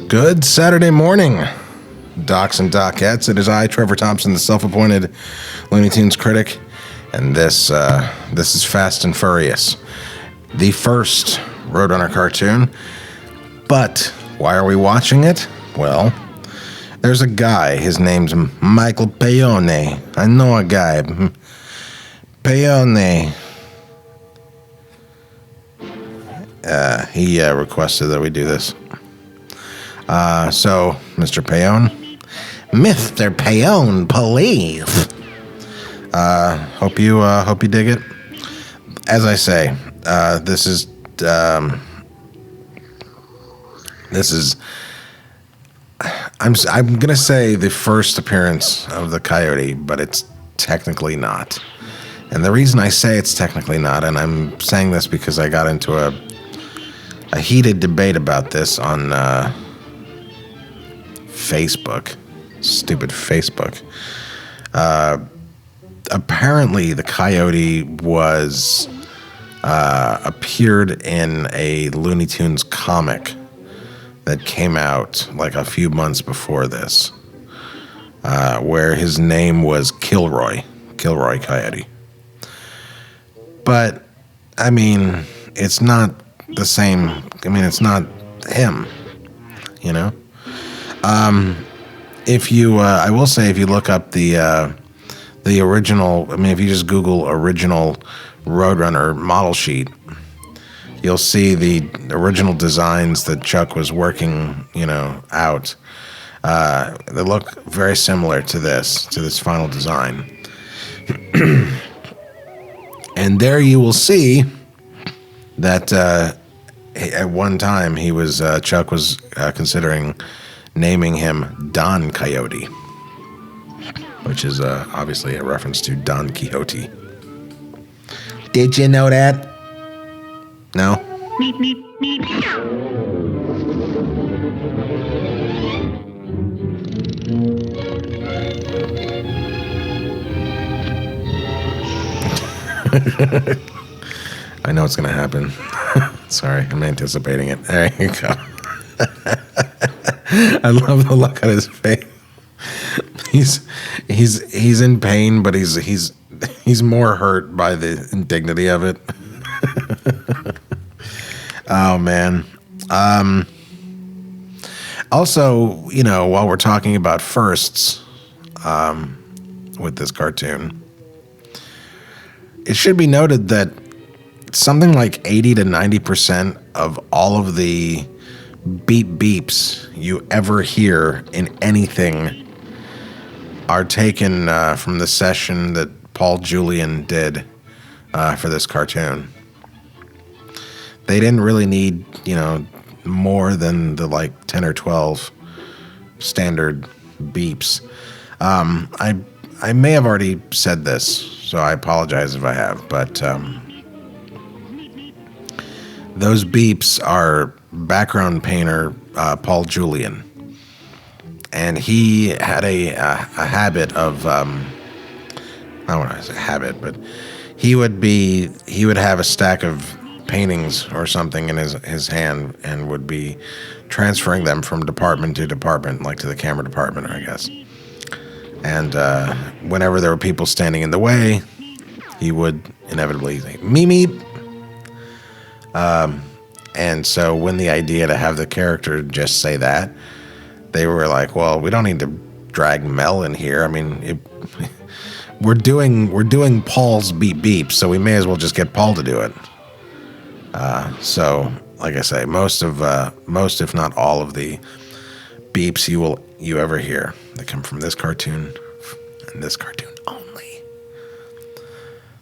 Good Saturday morning, docs and docettes. It is I, Trevor Thompson, the self-appointed Looney Tunes Critic, and this is Fast and Furry-ous, the first Roadrunner cartoon. But why are we watching it? Well, there's a guy. His name's Michael Payone. I know a guy. Payone. He requested that we do this. So, Mr. Payone. Mr. Payone, please. Hope you dig it. As I say, this is I'm gonna say the first appearance of the coyote, but it's technically not. And the reason I say it's technically not, and I'm saying this because I got into a heated debate about this on Facebook. Stupid Facebook. Apparently, the coyote was appeared in a Looney Tunes comic that came out like a few months before this, where his name was Kilroy Coyote. But, I mean, it's not the same. I mean, it's not him, you know? If you, I will say, if you look up the original, I mean, if you just Google original Roadrunner model sheet, you'll see the original designs that Chuck was working, out. They look very similar to this final design. And there you will see that at one time Chuck was considering naming him Don Coyote, which is obviously a reference to Don Quixote. Did you know that? No? I know it's going to happen. Sorry, I'm anticipating it. There you go. I love the look on his face. He's in pain, but he's more hurt by the indignity of it. Oh man. Also, while we're talking about firsts, with this cartoon, it should be noted that something like 80 to 90% of all of the beep beeps you ever hear in anything are taken from the session that Paul Julian did for this cartoon. They didn't really need, more than the 10 or 12 standard beeps. I may have already said this, so I apologize if I have, but those beeps are background painter Paul Julian, and he had a habit of I don't want to say habit, but he would have a stack of paintings or something in his hand and would be transferring them from department to department, like to the camera department, I guess. And whenever there were people standing in the way, he would inevitably say, meep. And so when the idea to have the character just say that, they were like, well, we don't need to drag Mel in here. I mean, we're doing Paul's beep beep, so we may as well just get Paul to do it. So, like I say, most if not all of the beeps you ever hear, they come from this cartoon and this cartoon only.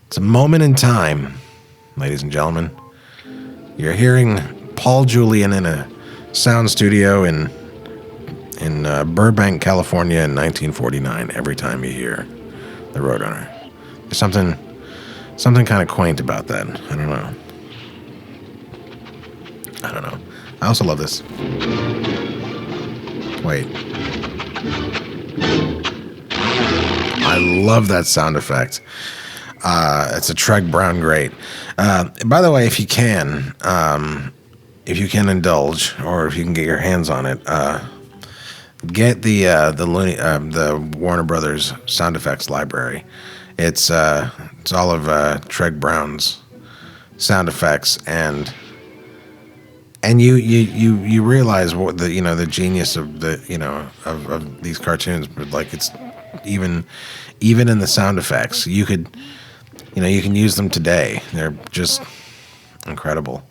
It's a moment in time, ladies and gentlemen. You're hearing Paul Julian in a sound studio in Burbank, California in 1949 every time you hear the Roadrunner. There's something kind of quaint about that. I don't know. I also love this. Wait. I love that sound effect. It's a Treg Brown great. By the way, if you can, if you can indulge, or if you can get your hands on it, get the Warner Brothers sound effects library. It's all of Treg Brown's sound effects, and you realize what the genius of of these cartoons. But like, it's even in the sound effects, you can use them today. They're just incredible.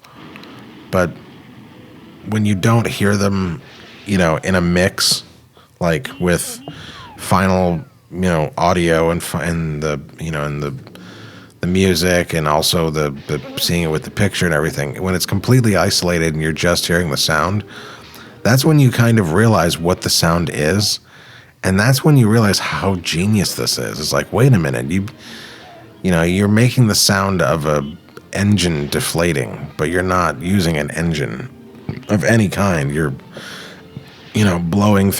But when you don't hear them, in a mix, like with final, audio and the music, and also the seeing it with the picture and everything, when it's completely isolated and you're just hearing the sound, that's when you kind of realize what the sound is, and that's when you realize how genius this is. It's like, wait a minute, you're making the sound of a engine deflating, but you're not using an engine of any kind. You're blowing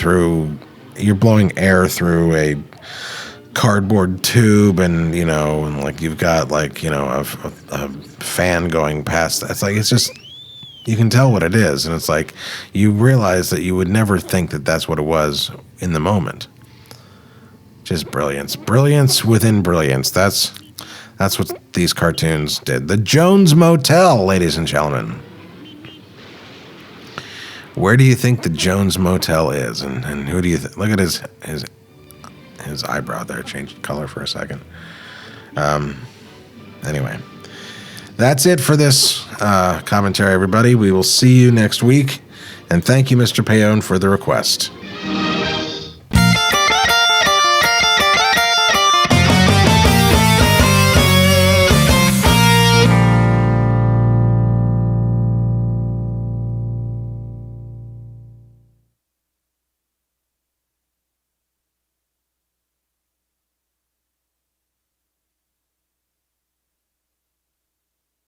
air through a cardboard tube, and like you've got a fan going past. It's like, it's just, you can tell what it is, and it's like you realize that you would never think that that's what it was in the moment. Just brilliance within brilliance. That's what these cartoons did. The Jones Motel, ladies and gentlemen. Where do you think the Jones Motel is, and who do you think? Look at his eyebrow there, changed color for a second. Anyway, that's it for this commentary, everybody. We will see you next week, and thank you, Mr. Payon, for the request.